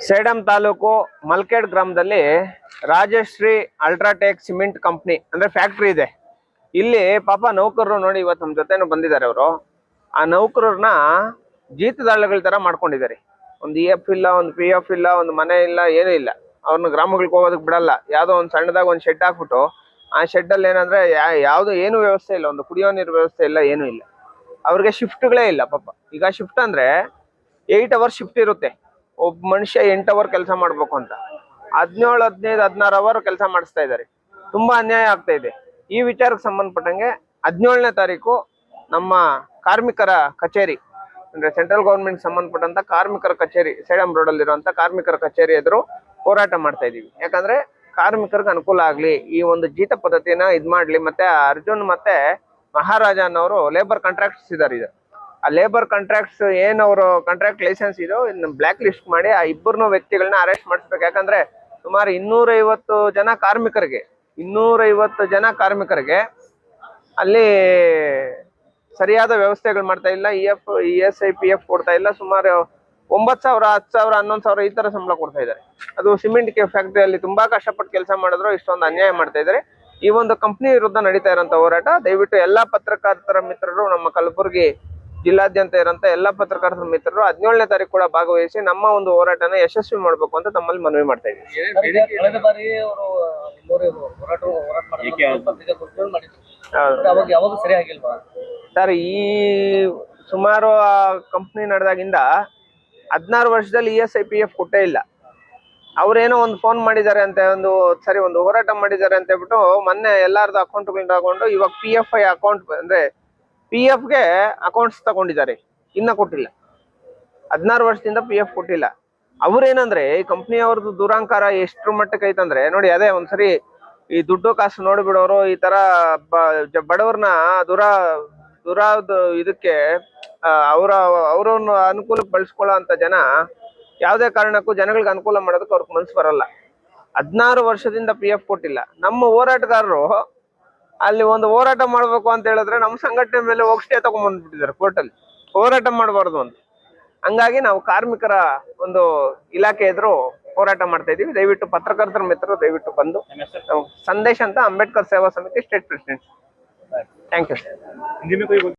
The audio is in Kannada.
ಸೇಡಂ ತಾಲೂಕು ಮಲ್ಕೇಡ್ ಗ್ರಾಮದಲ್ಲಿ ರಾಜಶ್ರೀ ಅಲ್ಟ್ರಾಟೆಕ್ ಸಿಮೆಂಟ್ ಕಂಪ್ನಿ ಅಂದ್ರೆ ಫ್ಯಾಕ್ಟ್ರಿ ಇದೆ. ಇಲ್ಲಿ ಪಾಪ ನೌಕರರು ನೋಡಿ ಇವತ್ತು ನಮ್ಮ ಜೊತೆನೂ ಬಂದಿದ್ದಾರೆ. ಅವರು ಆ ನೌಕರರನ್ನ ಜೀತದಾಳುಗಳ ತರ ಮಾಡ್ಕೊಂಡಿದ್ದಾರೆ. ಒಂದು EF ಇಲ್ಲ, ಒಂದು PF ಇಲ್ಲ, ಒಂದು ಮನೆ ಇಲ್ಲ, ಏನೂ ಇಲ್ಲ. ಅವ್ರನ್ನ ಗ್ರಾಮಗಳಿಗೆ ಹೋಗೋದಕ್ಕೆ ಬಿಡಲ್ಲ. ಯಾವುದೋ ಒಂದು ಸಣ್ಣದಾಗ ಒಂದು ಶೆಡ್ ಹಾಕ್ಬಿಟ್ಟು ಆ ಶೆಡ್ ಅಲ್ಲಿ ಏನಂದ್ರೆ ಯಾವ್ದು ಏನು ವ್ಯವಸ್ಥೆ ಇಲ್ಲ, ಒಂದು ಕುಡಿಯೋ ನೀರು ವ್ಯವಸ್ಥೆ ಇಲ್ಲ, ಏನೂ ಇಲ್ಲ. ಅವ್ರಿಗೆ ಶಿಫ್ಟ್ಗಳೇ ಇಲ್ಲ ಪಾಪ. ಈಗ ಶಿಫ್ಟ್ ಅಂದ್ರೆ 8 ಅವರ್ಸ್ ಶಿಫ್ಟ್ ಇರುತ್ತೆ. ಒಬ್ಬ ಮನುಷ್ಯ 8 ಅವರ್ ಕೆಲಸ ಮಾಡ್ಬೇಕು ಅಂತ 17, 15, 16 ಅವರ್ ಕೆಲಸ ಮಾಡಿಸ್ತಾ ಇದ್ದಾರೆ. ತುಂಬಾ ಅನ್ಯಾಯ ಆಗ್ತಾ ಇದೆ. ಈ ವಿಚಾರಕ್ಕೆ ಸಂಬಂಧಪಟ್ಟಂಗೆ 17ನೇ ತಾರೀಕು ನಮ್ಮ ಕಾರ್ಮಿಕರ ಕಚೇರಿ ಅಂದ್ರೆ ಸೆಂಟ್ರಲ್ ಗೌರ್ಮೆಂಟ್ ಸಂಬಂಧಪಟ್ಟಂತ ಕಾರ್ಮಿಕರ ಕಚೇರಿ ಸೇಡಂ ರೋಡ್ ಅಲ್ಲಿ ಇರುವಂತ ಕಾರ್ಮಿಕರ ಕಚೇರಿ ಎದುರು ಹೋರಾಟ ಮಾಡ್ತಾ ಇದೀವಿ. ಯಾಕಂದ್ರೆ ಕಾರ್ಮಿಕರಿಗೆ ಅನುಕೂಲ ಆಗ್ಲಿ, ಈ ಒಂದು ಜೀತ ಪದ್ಧತಿಯನ್ನ ಇದ್ ಮಾಡ್ಲಿ. ಮತ್ತೆ ಅರ್ಜುನ್ ಮತ್ತೆ ಮಹಾರಾಜ ಅನ್ನೋರು ಲೇಬರ್ ಕಾಂಟ್ರಾಕ್ಟ್ಸ್ ಇದಾರೆ. ಇದು ಆ ಲೇಬರ್ ಕಾಂಟ್ರಾಕ್ಟ್ಸ್ ಏನ್ ಅವರು ಕಾಂಟ್ರಾಕ್ಟ್ ಲೈಸೆನ್ಸ್ ಇದೋ ಇನ್ನು ಬ್ಲಾಕ್ ಲಿಸ್ಟ್ ಮಾಡಿ ಆ ಇಬ್ಬರನ್ನು ವ್ಯಕ್ತಿಗಳನ್ನ ಅರೆಸ್ಟ್ ಮಾಡಿಸ್ಬೇಕು. ಯಾಕಂದ್ರೆ ಸುಮಾರು 250 ಜನ ಕಾರ್ಮಿಕರಿಗೆ ಅಲ್ಲಿ ಸರಿಯಾದ ವ್ಯವಸ್ಥೆಗಳು ಮಾಡ್ತಾ ಇಲ್ಲ. ESI PF ಕೊಡ್ತಾ ಇಲ್ಲ. ಸುಮಾರು 9,000, 10,000, 11,000 ಈ ತರ ಸಂಬಳ ಕೊಡ್ತಾ ಇದ್ದಾರೆ. ಅದು ಸಿಮೆಂಟ್ ಫ್ಯಾಕ್ಟ್ರಿಯಲ್ಲಿ ತುಂಬಾ ಕಷ್ಟಪಟ್ಟು ಕೆಲಸ ಮಾಡಿದ್ರು ಇಷ್ಟೊಂದು ಅನ್ಯಾಯ ಮಾಡ್ತಾ ಇದ್ದಾರೆ. ಈ ಒಂದು ಕಂಪ್ನಿ ವಿರುದ್ಧ ನಡೀತಾ ಇರೋಂಥ ಹೋರಾಟ ದಯವಿಟ್ಟು ಎಲ್ಲಾ ಪತ್ರಕರ್ತರ ಮಿತ್ರರು, ನಮ್ಮ ಕಲಬುರಗಿ ಜಿಲ್ಲಾದ್ಯಂತ ಇರೋಂಥ ಎಲ್ಲಾ ಪತ್ರಕರ್ತರ ಮಿತ್ರರು 17ನೇ ತಾರೀಕು ಕೂಡ ಭಾಗವಹಿಸಿ ನಮ್ಮ ಒಂದು ಹೋರಾಟನ ಯಶಸ್ವಿ ಮಾಡ್ಬೇಕು ಅಂತ ತಮ್ಮಲ್ಲಿ ಮನವಿ ಮಾಡ್ತಾ ಇದ್ದೀವಿ. ಸರ್, ಈ ಸುಮಾರು ಕಂಪ್ನಿ ನಡೆದಾಗಿಂದ 16 ವರ್ಷದಲ್ಲಿ ESI PF ಕೊಟ್ಟೇ ಇಲ್ಲ. ಅವ್ರೇನೋ ಒಂದು ಫೋನ್ ಮಾಡಿದ್ದಾರೆ ಅಂತ ಒಂದು ಹೋರಾಟ ಮಾಡಿದ್ದಾರೆ ಅಂತ ಹೇಳ್ಬಿಟ್ಟು ಮೊನ್ನೆ ಎಲ್ಲಾರ್ದು ಅಕೌಂಟ್ಗಳನ್ನ ತಗೊಂಡು ಇವಾಗ PFI ಅಕೌಂಟ್ ಅಂದ್ರೆ PF ಗೆ ಅಕೌಂಟ್ಸ್ ತಗೊಂಡಿದ್ದಾರೆ. ಇನ್ನ ಕೊಟ್ಟಿಲ್ಲ. 16 ವರ್ಷದಿಂದ PF ಕೊಟ್ಟಿಲ್ಲ. ಅವ್ರೇನಂದ್ರೆ ಈ ಕಂಪ್ನಿ ಅವ್ರದ್ದು ದುರಾಂಕಾರ ಎಷ್ಟ್ರ ಮಟ್ಟಕ್ಕೆ ಐತಂದ್ರೆ ನೋಡಿ, ಅದೇ ಒಂದ್ಸರಿ ಈ ದುಡ್ಡು ಕಾಸು ನೋಡ್ಬಿಡೋರು ಈ ತರ ಬಡವ್ರನ್ನ ಇದಕ್ಕೆ ಅವ್ರನ್ನ ಅನುಕೂಲಕ್ಕೆ ಬಳಸ್ಕೊಳ್ಳೋ ಅಂತ ಜನ ಯಾವ್ದೇ ಕಾರಣಕ್ಕೂ ಜನಗಳಿಗೆ ಅನುಕೂಲ ಮಾಡೋದಕ್ಕೆ ಅವ್ರಿಗೆ ಮನ್ಸು ಬರಲ್ಲ. 16 ವರ್ಷದಿಂದ PF ಕೊಟ್ಟಿಲ್ಲ. ನಮ್ಮ ಹೋರಾಟಗಾರರು ಅಲ್ಲಿ ಒಂದು ಹೋರಾಟ ಮಾಡ್ಬೇಕು ಅಂತ ಹೇಳಿದ್ರೆ ನಮ್ಮ ಸಂಘಟನೆ ಮೇಲೆ ಹೋಗಿ ಸ್ಟೇ ತಗೊಂಡ್ಬಂದ್ಬಿಟ್ಟಿದ್ದಾರೆ ಕೋರ್ಟಲ್ಲಿ. ಹೋರಾಟ ಮಾಡಬಾರ್ದು ಅಂತ. ಹಂಗಾಗಿ ನಾವು ಕಾರ್ಮಿಕರ ಒಂದು ಇಲಾಖೆ ಎದುರು ಹೋರಾಟ ಮಾಡ್ತಾ ಇದೀವಿ. ದಯವಿಟ್ಟು ಪತ್ರಕರ್ತರ ಮಿತ್ರರು ದಯವಿಟ್ಟು ಬಂದು ಸಂದೇಶ್ ಅಂತ, ಅಂಬೇಡ್ಕರ್ ಸೇವಾ ಸಮಿತಿ ಸ್ಟೇಟ್ ಪ್ರೆಸಿಡೆಂಟ್. Thank you.